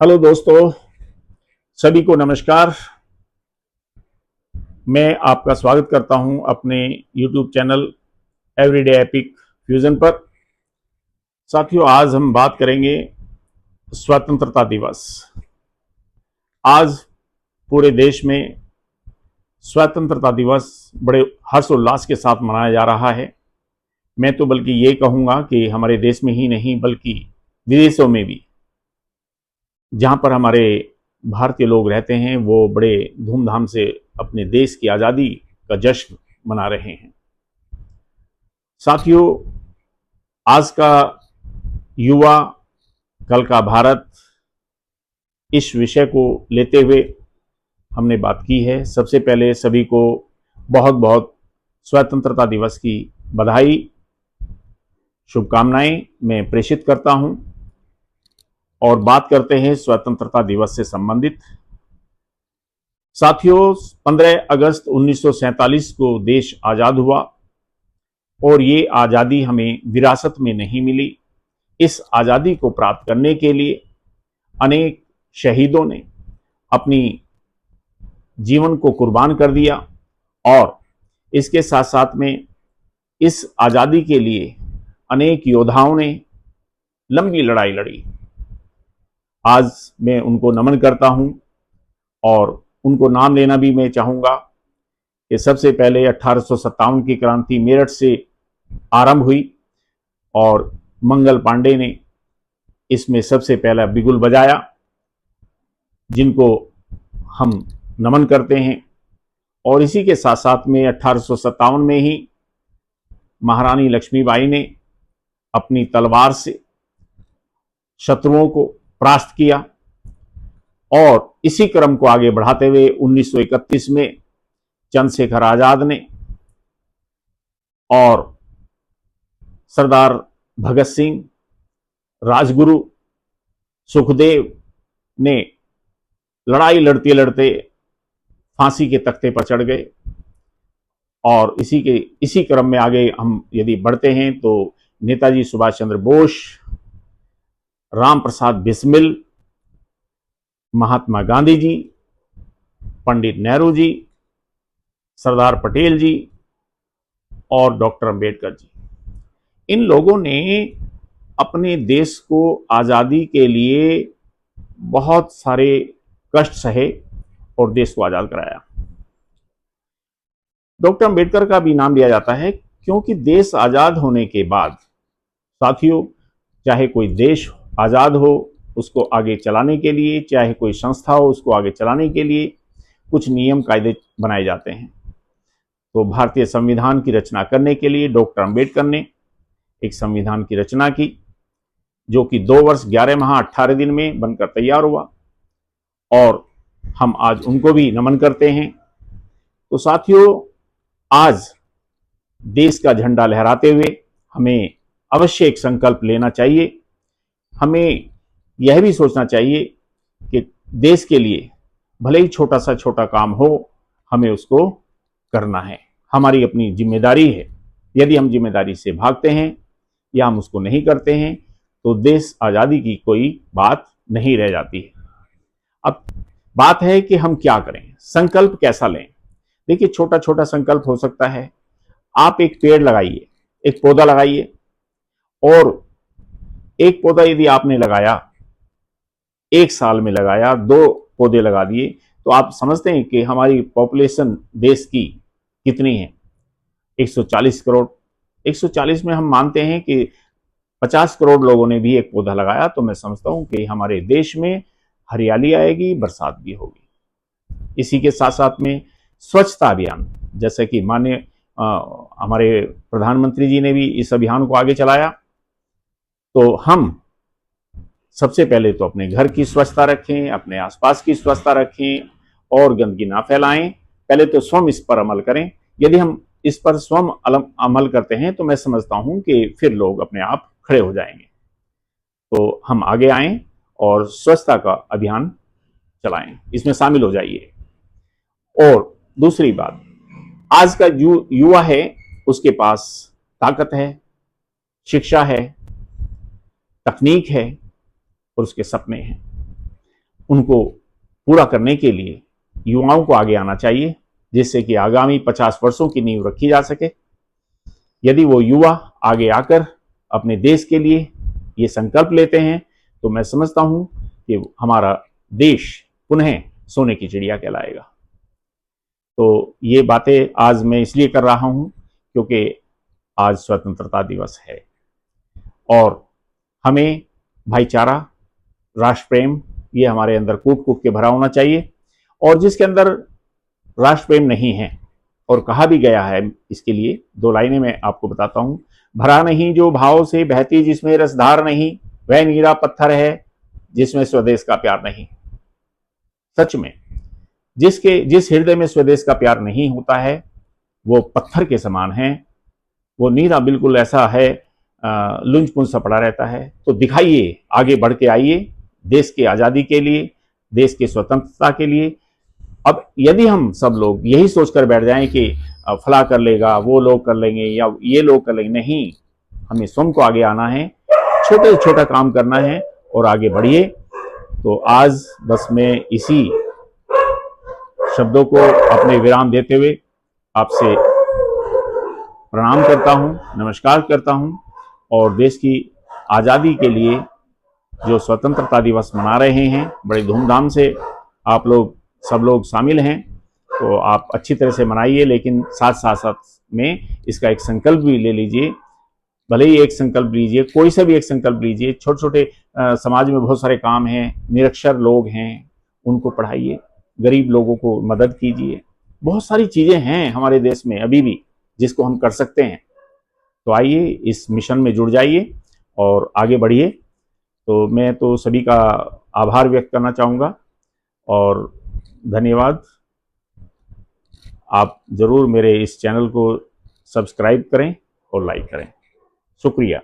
Hello दोस्तों, सभी को नमस्कार। मैं आपका स्वागत करता हूं अपने YouTube channel everyday epic fusion पर। साथियों, आज हम बात करेंगे स्वतंत्रता दिवस। आज पूरे देश में स्वतंत्रता दिवस बड़े हर्षोल्लास के साथ मनाया जा रहा है। मैं तो बल्कि ये कहूँगा कि हमारे देश में ही नहीं बल्कि विदेशों में भी जहाँ पर हमारे भारतीय लोग रहते हैं वो बड़े धूमधाम से अपने देश की आज़ादी का जश्न मना रहे हैं। साथियों, आज का युवा कल का भारत, इस विषय को लेते हुए हमने बात की है। सबसे पहले सभी को बहुत बहुत स्वतंत्रता दिवस की बधाई, शुभकामनाएं मैं प्रेषित करता हूं और बात करते हैं स्वतंत्रता दिवस से संबंधित। साथियों, 15 अगस्त 1947 को देश आज़ाद हुआ और ये आज़ादी हमें विरासत में नहीं मिली। इस आज़ादी को प्राप्त करने के लिए अनेक शहीदों ने अपनी जीवन को कुर्बान कर दिया और इसके साथ साथ में इस आज़ादी के लिए अनेक योद्धाओं ने लंबी लड़ाई लड़ी। आज मैं उनको नमन करता हूं और उनको नाम लेना भी मैं चाहूँगा कि सबसे पहले 1857 की क्रांति मेरठ से आरंभ हुई और मंगल पांडे ने इसमें सबसे पहला बिगुल बजाया, जिनको हम नमन करते हैं। और इसी के साथ साथ में 1857 में ही महारानी लक्ष्मीबाई ने अपनी तलवार से शत्रुओं को परास्त किया और इसी क्रम को आगे बढ़ाते हुए 1931 में चंद्रशेखर आजाद ने और सरदार भगत सिंह, राजगुरु, सुखदेव ने लड़ाई लड़ते लड़ते फांसी के तख्ते पर चढ़ गए। और इसी क्रम में आगे हम यदि बढ़ते हैं तो नेताजी सुभाष चंद्र बोस, राम प्रसाद बिस्मिल, महात्मा गांधी जी, पंडित नेहरू जी, सरदार पटेल जी और डॉक्टर अंबेडकर जी, इन लोगों ने अपने देश को आज़ादी के लिए बहुत सारे कष्ट सहे और देश को आज़ाद कराया। डॉक्टर अंबेडकर का भी नाम लिया जाता है क्योंकि देश आज़ाद होने के बाद साथियों, चाहे कोई देश आज़ाद हो उसको आगे चलाने के लिए, चाहे कोई संस्था हो उसको आगे चलाने के लिए कुछ नियम कायदे बनाए जाते हैं। तो भारतीय संविधान की रचना करने के लिए डॉक्टर अंबेडकर ने एक संविधान की रचना की, जो कि 2 वर्ष 11 माह 18 दिन में बनकर तैयार हुआ और हम आज उनको भी नमन करते हैं। तो साथियों, आज देश का झंडा लहराते हुए हमें अवश्य एक संकल्प लेना चाहिए। हमें यह भी सोचना चाहिए कि देश के लिए भले ही छोटा सा छोटा काम हो, हमें उसको करना है। हमारी अपनी जिम्मेदारी है। यदि हम जिम्मेदारी से भागते हैं या हम उसको नहीं करते हैं तो देश आज़ादी की कोई बात नहीं रह जाती है। अब बात है कि हम क्या करें, संकल्प कैसा लें। देखिए, छोटा छोटा संकल्प हो सकता है। आप एक पेड़ लगाइए, एक पौधा लगाइए, और एक पौधा यदि आपने लगाया, 1 साल में लगाया, 2 पौधे लगा दिए, तो आप समझते हैं कि हमारी पॉपुलेशन देश की कितनी है? 140 करोड़। 140 में हम मानते हैं कि 50 करोड़ लोगों ने भी एक पौधा लगाया, तो मैं समझता हूं कि हमारे देश में हरियाली आएगी, बरसात भी होगी। इसी के साथ साथ में स्वच्छता अभियान, जैसे कि माननीय हमारे प्रधानमंत्री जी ने भी इस अभियान को आगे चलाया। तो हम सबसे पहले तो अपने घर की स्वच्छता रखें, अपने आसपास की स्वच्छता रखें और गंदगी ना फैलाएं। पहले तो स्वयं इस पर अमल करें। यदि हम इस पर स्वयं अमल करते हैं तो मैं समझता हूं कि फिर लोग अपने आप खड़े हो जाएंगे। तो हम आगे आएं और स्वच्छता का अभियान चलाएं, इसमें शामिल हो जाइए। और दूसरी बात, आज का युवा है, उसके पास ताकत है, शिक्षा है, तकनीक है और उसके सपने हैं। उनको पूरा करने के लिए युवाओं को आगे आना चाहिए, जिससे कि आगामी 50 वर्षों की नींव रखी जा सके। यदि वो युवा आगे आकर अपने देश के लिए ये संकल्प लेते हैं तो मैं समझता हूं कि हमारा देश पुनः सोने की चिड़िया कहलाएगा। तो ये बातें आज मैं इसलिए कर रहा हूं क्योंकि आज स्वतंत्रता दिवस है और हमें भाईचारा, राष्ट्र प्रेम, ये हमारे अंदर कूट कूट के भरा होना चाहिए। और जिसके अंदर राष्ट्र प्रेम नहीं है, और कहा भी गया है इसके लिए 2 लाइनें मैं आपको बताता हूं। भरा नहीं जो भाव से बहती जिसमें रसधार नहीं, वह नीरा पत्थर है जिसमें स्वदेश का प्यार नहीं। सच में जिस हृदय में स्वदेश का प्यार नहीं होता है वो पत्थर के समान है, वो नीरा बिल्कुल ऐसा है, लुंज पुंज सा पड़ा रहता है। तो दिखाइए, आगे बढ़ के आइए देश की आज़ादी के लिए, देश की स्वतंत्रता के लिए। अब यदि हम सब लोग यही सोचकर बैठ जाएं कि फला कर लेगा, वो लोग कर लेंगे या ये लोग कर लेंगे, नहीं, हमें स्वयं को आगे आना है, छोटे से छोटा काम करना है और आगे बढ़िए। तो आज बस मैं इसी शब्दों को अपने विराम देते हुए आपसे प्रणाम करता हूं, नमस्कार करता हूं। और देश की आज़ादी के लिए जो स्वतंत्रता दिवस मना रहे हैं बड़े धूमधाम से, आप लोग सब लोग शामिल हैं, तो आप अच्छी तरह से मनाइए, लेकिन साथ साथ में इसका एक संकल्प भी ले लीजिए। भले ही एक संकल्प लीजिए, कोई सा भी एक संकल्प लीजिए। छोटे छोटे समाज में बहुत सारे काम हैं, निरक्षर लोग हैं, उनको पढ़ाइए, गरीब लोगों को मदद कीजिए। बहुत सारी चीज़ें हैं हमारे देश में अभी भी जिसको हम कर सकते हैं। तो आइए इस मिशन में जुड़ जाइए और आगे बढ़िए। तो मैं तो सभी का आभार व्यक्त करना चाहूँगा और धन्यवाद। आप ज़रूर मेरे इस चैनल को सब्सक्राइब करें और लाइक करें। शुक्रिया।